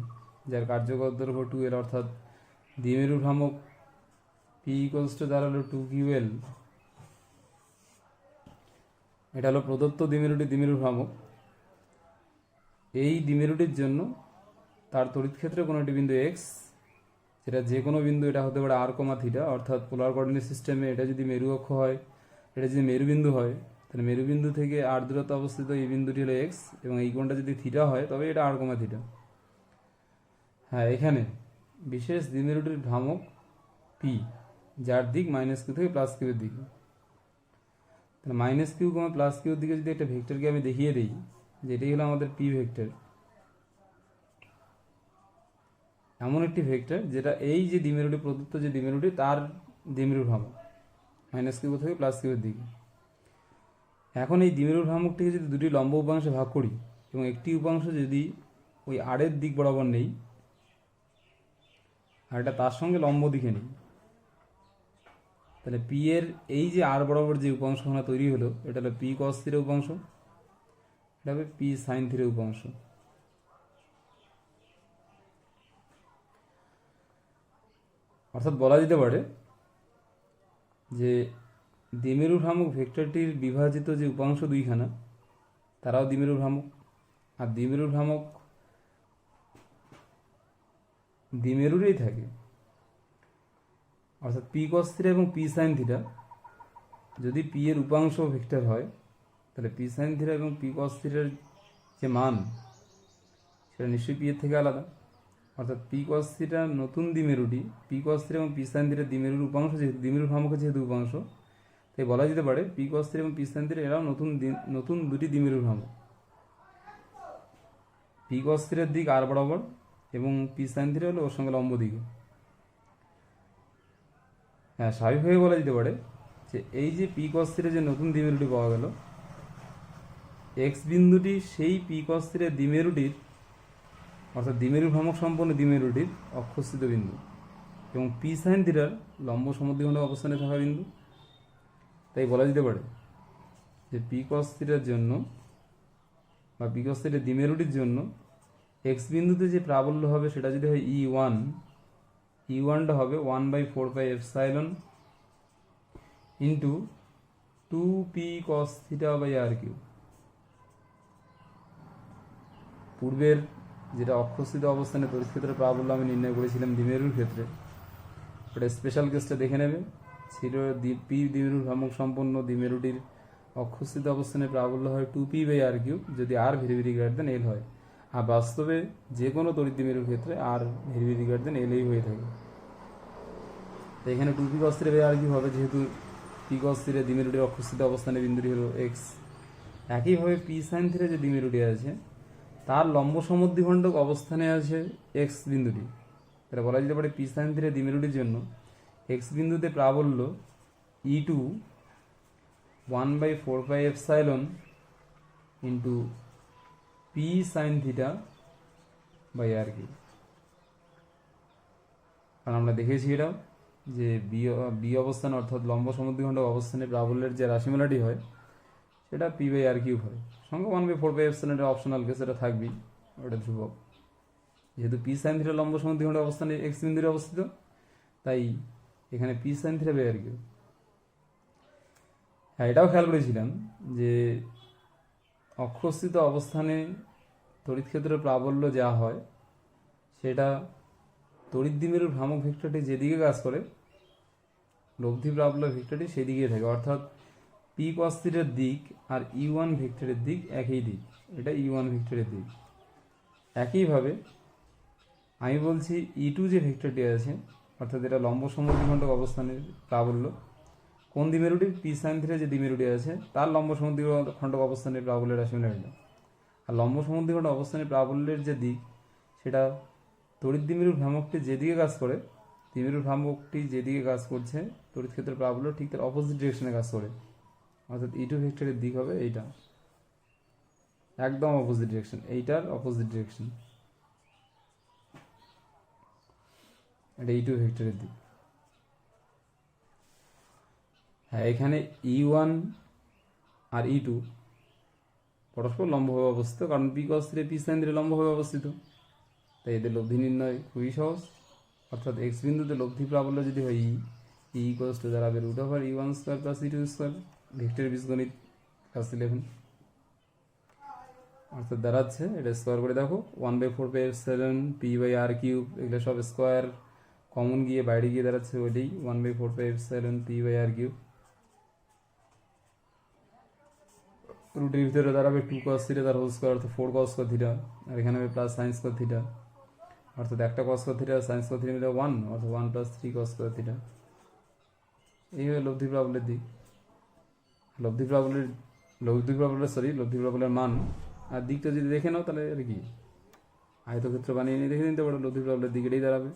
যার কার্যকর দৈর্ঘ্য 2L, অর্থাৎ দ্বিমেরু ভ্রামক পি ইকুয়ালস টু দাঁড়ালো 2QL। এটা হলো প্রদত্ত দ্বিমেরু ভ্রামক। এই দ্বিমেরুটির জন্য তার তড়িৎ ক্ষেত্রে কোনো একটি বিন্দু এক্স, যেটা যে কোনো বিন্দু, এটা হতে পারে আর কমা থিটা, অর্থাৎ পোলার কোঅর্ডিনেট সিস্টেমে এটা যদি মেরু অক্ষ হয়, এটা যদি মেরুবিন্দু হয়, তাহলে মেরুবিন্দু থেকে আর দূরত্বে অবস্থিত এই বিন্দুটি হলো এক্স, এবং এই কোণটা যদি থিটা হয় তবে এটা আর কমা থিটা। হ্যাঁ, এখানে বিশেষ দ্বিমেরুটির ভ্রামক পি, যার দিক মাইনাস কিউ থেকে প্লাস কিউর দিকে। তাহলে মাইনাস কিউ কমা প্লাস কিউর দিকে যদি একটা ভেক্টরকে আমি দেখিয়ে দিই, যেটাই হলো আমাদের পি ভেক্টর, এমন একটি ভেক্টর যেটা এই যে দ্বিমেরুটি প্রদত্ত যে দ্বিমেরুটি তার দ্বিমেরুর ভ্রামক মাইনাস কিউ থেকে প্লাস কিউর দিকে। এখন এই দ্বিমেরুর ভ্রামকটিকে যদি দুটি লম্ব উপাংশে ভাগ করি এবং একটি উপাংশ যদি ওই আরের দিক বরাবর নেই আর এটা তার সঙ্গে লম্ব দিকে নেই, তাহলে পি এর এই যে আর বরাবর যে উপাংশখানা তৈরি হলো এটা হলো পি কস থিটা উপাংশ, এটা হবে পি সাইন থিটা উপাংশ। অর্থাৎ বলা যেতে পারে যে দ্বিমেরু ভ্রামক ভেক্টরটির বিভাজিত যে উপাংশ দুইখানা তারাও দ্বিমেরু ভ্রামক, আর দ্বিমেরু ভ্রামক দ্বিমেরুরই থাকে। অর্থাৎ পি কস থিটা এবং পি সাইন থিটা যদি পি এর উপাংশ ভেক্টর হয় তাহলে পি সাইন থিটা এবং পি কস থিটার যে মান সেটা নিশ্চয়ই পি এর থেকে আলাদা। অর্থাৎ পি কস থিটা নতুন দ্বিমেরুটি, পি কস থিটা এবং পি সাইন থিটা দ্বিমেরুর উপাংশ, যেহেতু দ্বিমেরু ভ্রামকের যেহেতু উপাংশ, তাই বলা যেতে পারে পি কস থিটা এবং পি সাইন থিটা এরাও নতুন দুটি দ্বিমেরু ভ্রামক। পি কস থিটার দিক আর বরাবর এবং পি সাইন থিটা হলো ওর সঙ্গে লম্ব দিকে। হ্যাঁ, স্বাভাবিকভাবে বলা যেতে পারে যে এই যে পি কস থিটা যে নতুন দ্বিমেরুটি পাওয়া গেল, এক্স বিন্দুটি সেই পি কস থিটা দ্বিমেরুটির অর্থাৎ দ্বিমেরু ভ্রামক সম্পন্ন দ্বিমেরুটির অক্ষস্থিত বিন্দু এবং পি সাইন থিটার লম্ব সমদ্বিখণ্ড অবস্থানে থাকা বিন্দু। তাই বলা যেতে পারে যে পি কস থিটার জন্য বা পি কস থিটার দ্বিমেরুটির জন্য এক্স বিন্দুতে যে প্রাবল্য হবে সেটা যদি হয় ই ওয়ানটা হবে 1/4πε into 2p cos theta by R cube. পূর্বের যেটা অক্ষস্থিত অবস্থানে তড়িৎ ক্ষেত্রের প্রাবল্য আমি নির্ণয় করেছিলাম দ্বিমেরুর ক্ষেত্রে, ওটা স্পেশাল কেসটা দেখে নেবে। ছিল পি দ্বিমেরু ভ্রামক সম্পন্ন দ্বিমেরুটির অক্ষস্থিত অবস্থানে প্রাবল্য হয় 2p/r³ যদি R very very greater than L হয়। আর বাস্তবে যে কোনো তড়িৎ দ্বিমেরুর ক্ষেত্রে R very very greater than এলই হয়ে থাকে। তো এখানে 2p cos θ/r³ হবে, যেহেতু পি cos θ দ্বিমেরুটির অক্ষস্থিত অবস্থানে বিন্দুটি হলো এক্স। একইভাবে পি সাইন থিটা যে দ্বিমেরুটি আছে তার লম্ব সমদ্বিখণ্ডক অবস্থানে আছে এক্স বিন্দুটি। তাহলে বলা যেতে পারে পি সাইন থিটা দ্বিমেরুটির জন্য এক্স বিন্দুতে প্রাবল্য E2 1/4πε into P sine theta by আর3। কারণ আমরা দেখেছি এটাও যে বি অবস্থান অর্থাৎ লম্ব সমদ্বিখণ্ডক অবস্থানে প্রাবল্যের যে রাশিমালাটি হয় সেটা p/r³ হয়। সঙ্গে 1/4πε অপশনাল কেস, এটা থাকবেই, ওটা ধ্রুবক। যেহেতু পি সাইন থিটা লম্ব সমদ্বিখণ্ডক অবস্থানে এক্স বিন্দুতে অবস্থিত, তাই এখানে পি সাইন θ/r³। হ্যাঁ, এটাও খেয়াল করেছিলাম যে অক্ষস্থিত অবস্থানে তড়িৎ ক্ষেত্রের প্রাবল্য যা হয় সেটা তড়িৎ দ্বিমেরুর ভ্রামক ভেক্টরটি যেদিকে কাজ করে লব্ধি প্রাবল্য ভেক্টরটি সেদিকে থাকে। অর্থাৎ পি কস থিটার দিক আর E1 ভেক্টরের দিক একই দিক, এটা E1 ভেক্টরের দিক। একইভাবে আমি বলছি E2 যে ভেক্টরটি আছে অর্থাৎ এটা লম্ব সমদ্বিখণ্ডক অবস্থানের প্রাবল্য কোন দ্বিমেরুটি, পি সাইন থিটা যে দ্বিমেরুটি আছে তার লম্ব সমদ্বিখণ্ডক অবস্থানের প্রাবল্যের রাশিমালা। আর লম্ব সমদ্বিখণ্ডক অবস্থানের প্রাবল্যের যে দিক সেটা তড়িৎ দ্বিমেরুর ভ্রামকটি যেদিকে কাজ করে, দ্বিমেরুর ভ্রামকটি যেদিকে কাজ করছে তড়িৎ ক্ষেত্রের প্রাবল্য ঠিক তার অপোজিট ডিরেকশনে কাজ করে। অর্থাৎ E2 ভেক্টরের দিক হবে এইটা, একদম অপোজিট ডিরেকশন, এইটার অপোজিট ডিরেকশন, এটা E2 ভেক্টরের দিক। হ্যাঁ, এখানে E1 আর E2 পরস্পর লম্বভাবে অবস্থিত, কারণ পি cos θ পি সাইন θ লম্বভাবে অবস্থিত, তাই এদের লব্ধি নির্ণয় খুবই সহজ। অর্থাৎ এক্স বিন্দুতে লব্ধি প্রাবল্য যদি হয় E দাঁড়াবে √E1² + E2², ভেক্টর বীজগণিত ক্লাস 11। অর্থাৎ দাঁড়াচ্ছে, এটা স্কোয়ার করে দেখো 1/4πε p/r³ এগুলো সব স্কোয়ার কমন গিয়ে বাইরে গিয়ে দাঁড়াচ্ছে ওইটাই 1/4πε p/r³। রুটের ভিতরে দাঁড়াবে 2 cos θ তার হোল স্কোয়ার অর্থাৎ 4 cos θ, আর এখানে হবে প্লাস sin θ, অর্থাৎ একটা cos θ sin θ মিলে 1 অর্থাৎ 1 + 3 cos θ। এই হলো লব্ধি প্রাবল্যের দিক। লব্ধি প্রাবল্যের মান আর দিকটা যদি দেখে নাও তাহলে আর কি আয়তক্ষেত্র বানিয়ে নিয়ে দেখে নিতে পারো লব্ধি প্রাবল্যের দিক এটাই দাঁড়াবে।